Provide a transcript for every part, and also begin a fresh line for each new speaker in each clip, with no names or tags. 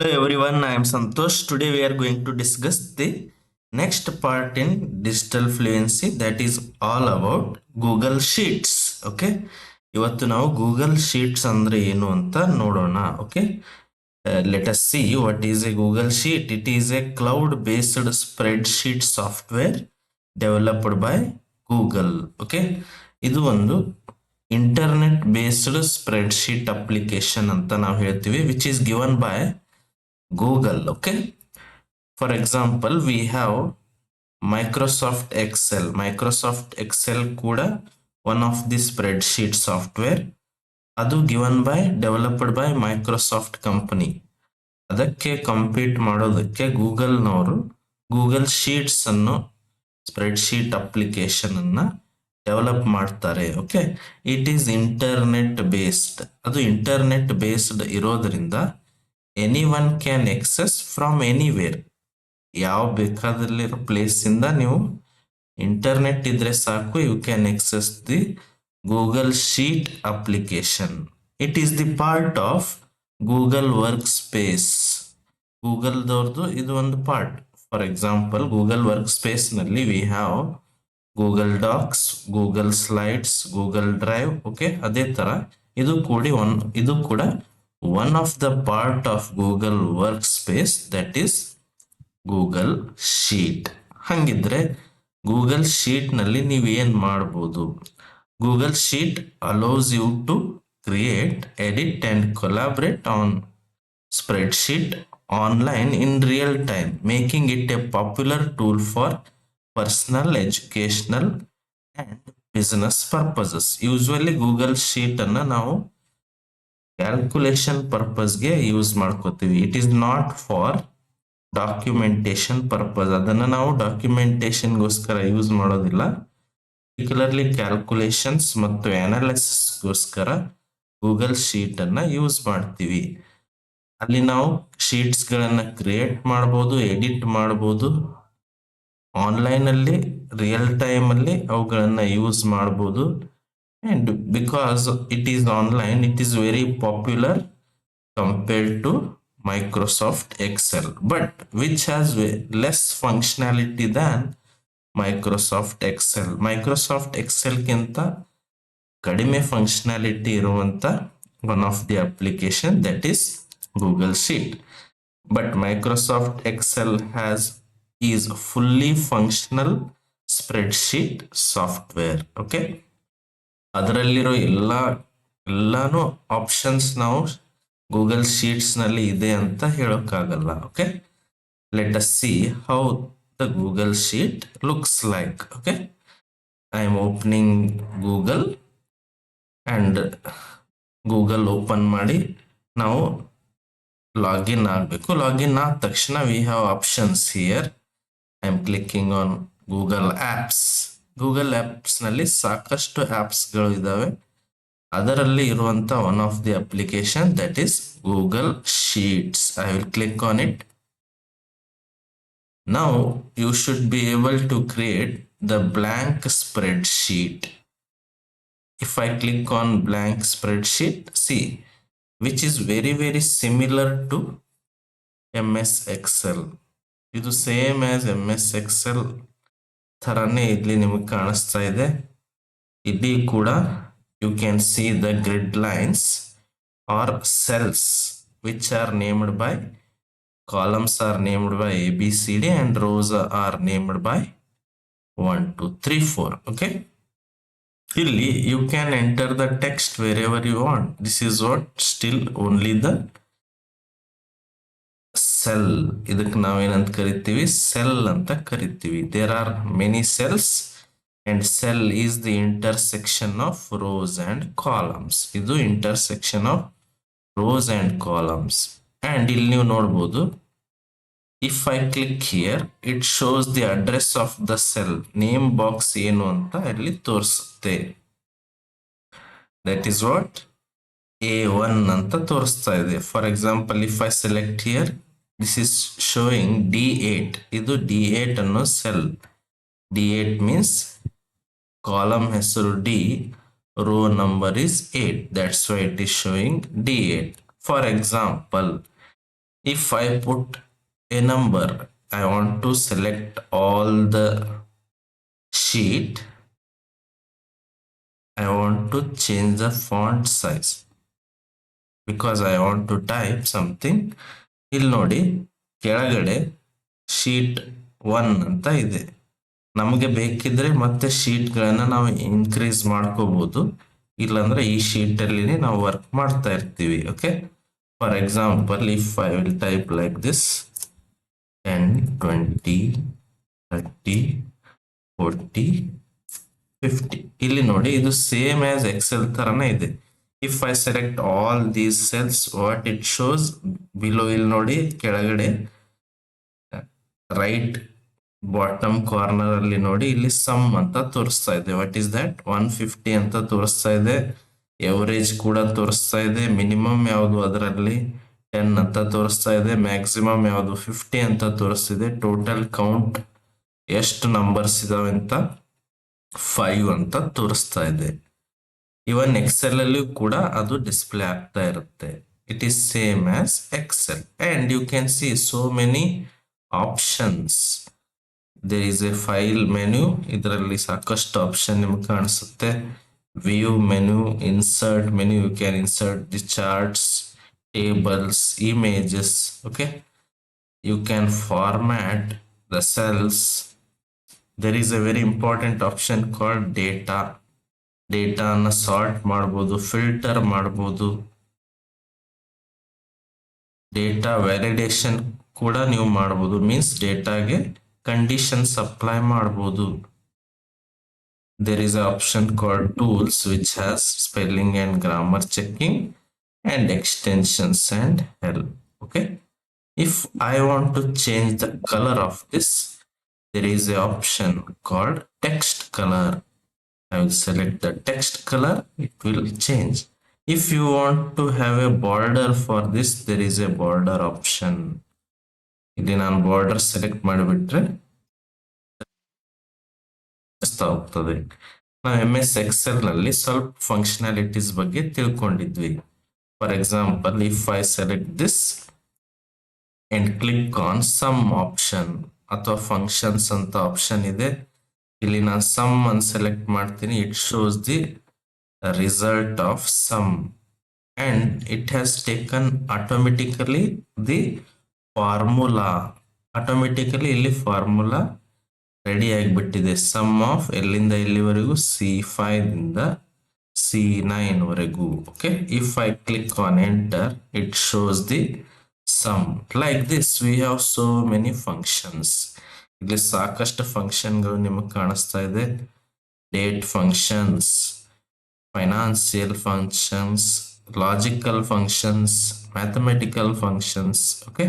Hello everyone, I am Santosh. Today we are going to discuss the next part in digital fluency, that is all about Google Sheets. Okay, ಇವತ್ತು ನಾವು Google Sheets ಅಂದ್ರೆ ಏನು ಅಂತ ನೋಡೋಣ. Okay, let us see what is a Google Sheet. It is a cloud-based spreadsheet software developed by Google. Okay, ಇದು ಒಂದು internet based spreadsheet application ಅಂತ ನಾವು ಹೇಳ್ತೀವಿ, which is given by Google. Okay, for example we have Microsoft Excel ಕೂಡ one of the spreadsheet software, ಅದು given by developed by Microsoft company. ಅದಕ್ಕೆ compete ಮಾಡೋದಕ್ಕೆ ಗೂಗಲ್ನವರು ಗೂಗಲ್ ಶೀಟ್ಸ್ ಅನ್ನು ಸ್ಪ್ರೆಡ್ಶೀಟ್ ಅಪ್ಲಿಕೇಶನ್ ಅನ್ನ ಡೆವಲಪ್ ಮಾಡ್ತಾರೆ. Okay, it is internet based. ಅದು internet based ಇರೋದ್ರಿಂದ any one can access from anywhere. ಯಾವ ಬೇಕಾದಲ್ಲಿರೋ ಪ್ಲೇಸ್ ಇಂದ ನೀವು ಇಂಟರ್ನೆಟ್ ಇದ್ರೆ ಸಾಕು, you can access the Google sheet application. It is the part of Google Workspace. ಗೂಗಲ್ದವ್ರದ್ದು ಇದು ಒಂದು part. For example Google Workspace ನಲ್ಲಿ we have Google docx, Google slides, Google drive. Okay, ಅದೇ ತರ ಇದು ಕೂಡ one of the part of Google workspace, that is Google Sheet. ಹಂಗಿದ್ರೆ Google sheet ನಲ್ಲಿ ನೀವು ಏನ್ ಮಾಡಬಹುದು? Google sheet allows you to create, edit and collaborate on spreadsheet online in real time, making it a popular tool for personal, educational and business purposes. Usually Google Sheet ಅನ್ನ ನಾವು calculation ಪರ್ಪಸ್ಗೆ use ಮಾಡ್ಕೋತೀವಿ. It is not for documentation purpose. ಅದನ್ನ ನಾವು ಡಾಕ್ಯುಮೆಂಟೇಶನ್ಗೋಸ್ಕರ use ಮಾಡೋದಿಲ್ಲ. Particularly calculations ಮತ್ತು ಅನಾಲಿಸಿಸ್ಗೋಸ್ಕರ Google sheet ಅನ್ನ use ಮಾಡ್ತೀವಿ. ಅಲ್ಲಿ ನಾವು ಶೀಟ್ಸ್ ಗಳನ್ನ ಕ್ರಿಯೇಟ್ ಮಾಡಬಹುದು, ಎಡಿಟ್ ಮಾಡಬಹುದು, ಆನ್ಲೈನ್ ಅಲ್ಲಿ ರಿಯಲ್ ಟೈಮ್ ಅಲ್ಲಿ ಅವುಗಳನ್ನ ಯೂಸ್ ಮಾಡಬಹುದು. And because it is online, it is very popular compared to Microsoft Excel, but which has less functionality than Microsoft Excel. Microsoft Excel ಗಿಂತ ಕಡಿಮೆ ಫಂಕ್ಷನಾಲಿಟಿ ಇರುವಂತ one of the application, that is Google Sheet. But Microsoft Excel is fully functional spreadsheet software. Okay, ಅದರಲ್ಲಿರೋ ಎಲ್ಲಾನು options ನಾವು Google sheets ನಲ್ಲಿ ಇದೆ ಅಂತ ಹೇಳೋಕ್ಕಾಗಲ್ಲ. Okay, let us see how the Google sheet looks like. Okay, I am opening Google and Google open ಮಾಡಿ ನಾವು login ಆಗಬೇಕು. ಲಾಗಿನ್ ಆದ ತಕ್ಷಣ we have options here. I am clicking on Google apps. Google apps ನಲ್ಲಿ ಸಾಕಷ್ಟು apps ಗಳು ಇದಾವೆ. ಅದರಲ್ಲಿ ಇರುವಂತ one of the application, that is Google sheets. I will click on it. Now you should be able to create the blank spreadsheet. If I click on blank spreadsheet, see which is very similar to MS Excel. ಇದು same as MS Excel ಥರನೇ ಇಲ್ಲಿ ನಿಮಗೆ ಕಾಣಿಸ್ತಾ ಇದೆ. ಇಲ್ಲಿ ಕೂಡ you can see the grid lines or cells which are named by, columns are named by ABCD and rows are named by 1 2 3 4. Okay, ಇಲ್ಲಿ you can enter the text wherever you want. This is what still only the cell. ಇದಕ್ಕೆ ನಾವೇನಂತ ಕರಿತೀವಿ? Cell ಅಂತ ಕರಿತೀವಿ. There are many cells and cell is the intersection of rows and columns. ಇದು intersection of rows and columns. And ಇಲ್ಲಿ ನೀವು ನೋಡ್ಬೋದು, if I click here it shows the address of the cell. Name box ಏನು ಅಂತ ಇಲ್ಲಿ ತೋರಿಸುತ್ತೆ. That is what A1 ಅಂತ ತೋರಿಸ್ತಾ ಇದೆ. For example if I select here, this is showing D8. ಇದು D8 ಅನ್ನೋ ಸೆಲ್. D8 means column ಹೆಸರು D, row number is 8. That's why it is showing D8. For example, If I put a number, I want to select all the sheet. I want to change the font size because I want to type something. ಇಲ್ಲಿ ನೋಡಿ, ಕೆಳಗಡೆ sheet 1 ಅಂತ ಇದೆ. ನಮಗೆ ಬೇಕಿದ್ರೆ ಮತ್ತೆ ಶೀಟ್ಗಳನ್ನ ನಾವು increase ಮಾಡ್ಕೋಬಹುದು, ಇಲ್ಲಾಂದ್ರೆ ಈ ಶೀಟ್ ಅಲ್ಲಿ ನಾವು ವರ್ಕ್ ಮಾಡ್ತಾ ಇರ್ತೀವಿ. Okay, for example, if I will type like this 10, 20, 30, 40, 50. ಇಲ್ಲಿ ನೋಡಿ, ಇದು ಸೇಮ್ ಆಸ್ ಎಕ್ಸೆಲ್ ತರನೇ ಇದೆ. If I select all these cells, what it shows below, ಇಲ್ಲಿ ನೋಡಿ ಕೆಳಗಡೆ ರೈಟ್ ಬಾಟಮ್ ಕಾರ್ನರ್ ಅಲ್ಲಿ ನೋಡಿ, ಇಲ್ಲಿ ಸಮ್ ಅಂತ ತೋರಿಸ್ತಾ ಇದೆ. What is that? 150 ಅಂತ ತೋರಿಸ್ತಾ ಇದೆ. ಎವರೇಜ್ ಕೂಡ ತೋರಿಸ್ತಾ ಇದೆ. ಮಿನಿಮಮ್ ಯಾವುದು ಅದರಲ್ಲಿ 10 ಅಂತ ತೋರಿಸ್ತಾ ಇದೆ. ಮ್ಯಾಕ್ಸಿಮಮ್ ಯಾವುದು 50 ಅಂತ ತೋರಿಸ್ತಿದೆ. ಟೋಟಲ್ ಕೌಂಟ್ ಎಷ್ಟು ನಂಬರ್ಸ್ ಇದಾವೆ ಅಂತ 5 ಅಂತ ತೋರಿಸ್ತಾ ಇದೆ. ಇವನ್ ಎಕ್ಸೆಲ್ ಅಲ್ಲಿ ಕೂಡ ಅದು ಡಿಸ್ಪ್ಲೇ ಆಗ್ತಾ ಇರುತ್ತೆ. It is same as Excel and you can see so many options. There is a file menu, ಇದರಲ್ಲಿ ಸಾಕಷ್ಟು ಆಪ್ಷನ್ ನಿಮ್ಗೆ ಕಾಣಿಸುತ್ತೆ. View menu, insert menu, you can insert the charts, tables, images. Okay, you can format the cells. There is a very important option called data. Data ಅನ್ನ sort ಮಾಡಬಹುದು, filter ಮಾಡಬಹುದು. Data validation ಕೂಡ ನೀವು ಮಾಡಬಹುದು, means ಡೇಟಾಗೆ conditions apply ಮಾಡಬಹುದು. There is an option called tools which has spelling and grammar checking and extensions and help. Okay, if I want to change the color of this, there is an option called text color. I will select the text color, it will change. If you want to have a border for this, there is a border option. ಇಲ್ಲಿ ನಾನು border select ಮಾಡಿಬಿಟ್ರೆ ಹೋಗ್ತದೆ. ನಾವು MS Excel ನಲ್ಲಿ ಸ್ವಲ್ಪ functionalities ಬಗ್ಗೆ ತಿಳ್ಕೊಂಡಿದ್ವಿ. For example, if I select this and click on sum option ಅಥವಾ ಫಂಕ್ಷನ್ಸ್ ಅಂತ ಆಪ್ಷನ್ ಇದೆ. ಇಲ್ಲಿ ನಾನು ಸಮ್ ಅನ್ನು ಸೆಲೆಕ್ಟ್ ಮಾಡ್ತೀನಿ. It shows the result of sum and it has taken automatically the formula. Automatically ಇಲ್ಲಿ ಫಾರ್ಮುಲಾ ರೆಡಿ ಆಗಿಬಿಟ್ಟಿದೆ. Sum of ಎಲ್ಲಿಂದ ಎಲ್ಲಿವರೆಗೂ C5 ಇಂದ C9 ವರೆಗೂ. Okay, if I click on enter, it shows the sum. Like this we have so many functions. ಇಲ್ಲಿ ಸಾಕಷ್ಟು ಫಂಕ್ಷನ್ಗಳು ನಿಮಗೆ ಕಾಣಿಸ್ತಾ ಇದೆ. Date functions, financial functions, logical functions, mathematical functions. Okay,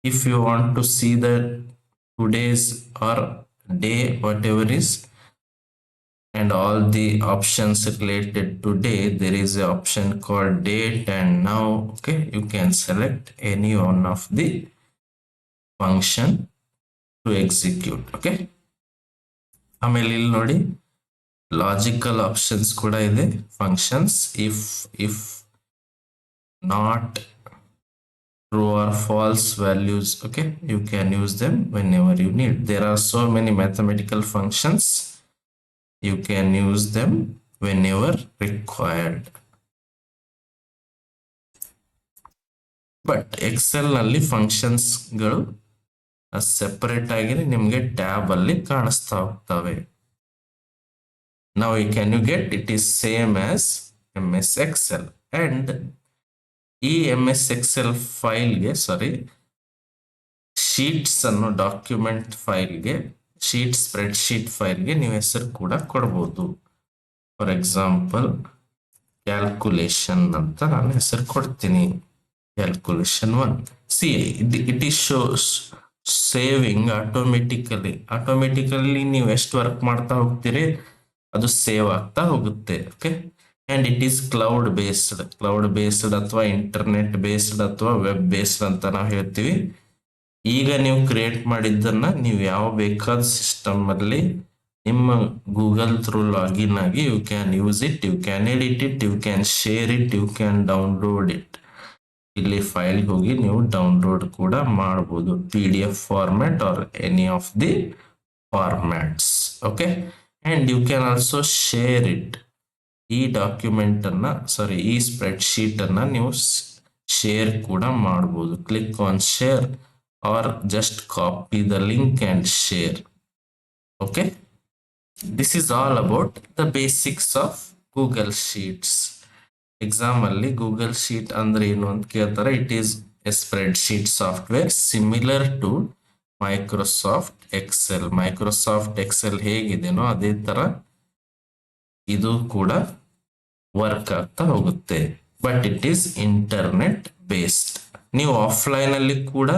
if you want to see the today's or day, whatever is, and all the options related to day, there is a option called date and now. Okay, you can select any one of the function to execute. Okay, ಆಮೇಲೆ ಇಲ್ಲಿ ನೋಡಿ logical options ಕೂಡ ಇದೆ. Functions, if not true or false values. Okay, you can use them whenever you need. There are so many mathematical functions, you can use them whenever required. But Excel ನಲ್ಲಿ functions ಗಳು separate ಆಗಿ ನಿಮಗೆ tab ಅಲ್ಲಿ ಕಾಣಿಸ್ತಾ ಹೋಗ್ತವೆ. Now can you get it is same as MS Excel. And ಈ MS Excel ಫೈಲ್ಗೆ, ಸಾರಿ, sheets ಅನ್ನು document ಫೈಲ್ಗೆ, sheet spread sheet ಫೈಲ್ಗೆ ನೀವು ಹೆಸರು ಕೂಡ ಕೊಡ್ಬೋದು. ಫಾರ್ ಎಕ್ಸಾಂಪಲ್, ಕ್ಯಾಲ್ಕುಲೇಷನ್ ಅಂತ ನಾನು ಹೆಸರು ಕೊಡ್ತೀನಿ. Calculation 1. C, it is shows saving automatically ನೀವು ಎಷ್ಟು ವರ್ಕ್ ಮಾಡ್ತಾ ಹೋಗ್ತೀರಿ ಅದು ಸೇವ್ ಆಗ್ತಾ ಹೋಗುತ್ತೆ. Okay, and it is cloud based ಅಥವಾ ಇಂಟರ್ನೆಟ್ ಬೇಸ್ಡ್ ಅಥವಾ ವೆಬ್ ಬೇಸ್ಡ್ ಅಂತ ನಾವು ಹೇಳ್ತೀವಿ. ಈಗ ನೀವು ಕ್ರಿಯೇಟ್ ಮಾಡಿದ್ದನ್ನ ನೀವು ಯಾವ ಬೇಕಾದ ಸಿಸ್ಟಮ್ ಅಲ್ಲಿ ನಿಮ್ಮ ಗೂಗಲ್ ಥ್ರೂ ಲಾಗಿನ್ ಆಗಿ you can use it, you can edit it, you can share it, you can download it. ಇಲ್ಲಿ ಫೈಲ್ ಹೋಗಿ ನೀವು ಡೌನ್ಲೋಡ್ ಕೂಡ ಮಾಡಬಹುದು, PDF format or any of the formats. Okay, and you can also share it. ಈ document ಅನ್ನ, sorry, ಈ spread sheet ಅನ್ನ ನೀವು ಶೇರ್ ಕೂಡ ಮಾಡಬಹುದು. Click on share or just copy the link and share. Okay, this is all about the basics of Google sheets. Exam ಅಲ್ಲಿ Google sheet ಅಂದ್ರೆ ಏನು ಅಂತ ಕೇಳ್ತಾರೆ. It is a spreadsheet software similar to Microsoft Excel. Microsoft Excel ಹೇಗಿದೆನೋ ಅದೇ ತರ ಇದು ಕೂಡ ವರ್ಕ್ ಆಗ್ತಾ ಹೋಗುತ್ತೆ. But it is internet based. ನೀವು ಆಫ್ಲೈನ್ ಅಲ್ಲಿ ಕೂಡ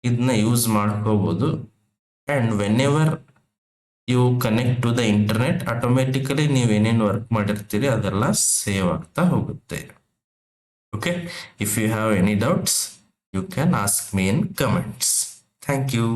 ಇದನ್ನ ಯೂಸ್ ಮಾಡ್ಕೋಬಹುದು. And whenever you connect to the internet, automatically ನೀವು ಏನೇನು ವರ್ಕ್ ಮಾಡಿರ್ತೀರಿ ಅದೆಲ್ಲ ಸೇವ್ ಆಗ್ತಾ ಹೋಗುತ್ತೆ. Okay, if you have any doubts you can ask me in comments. Thank you.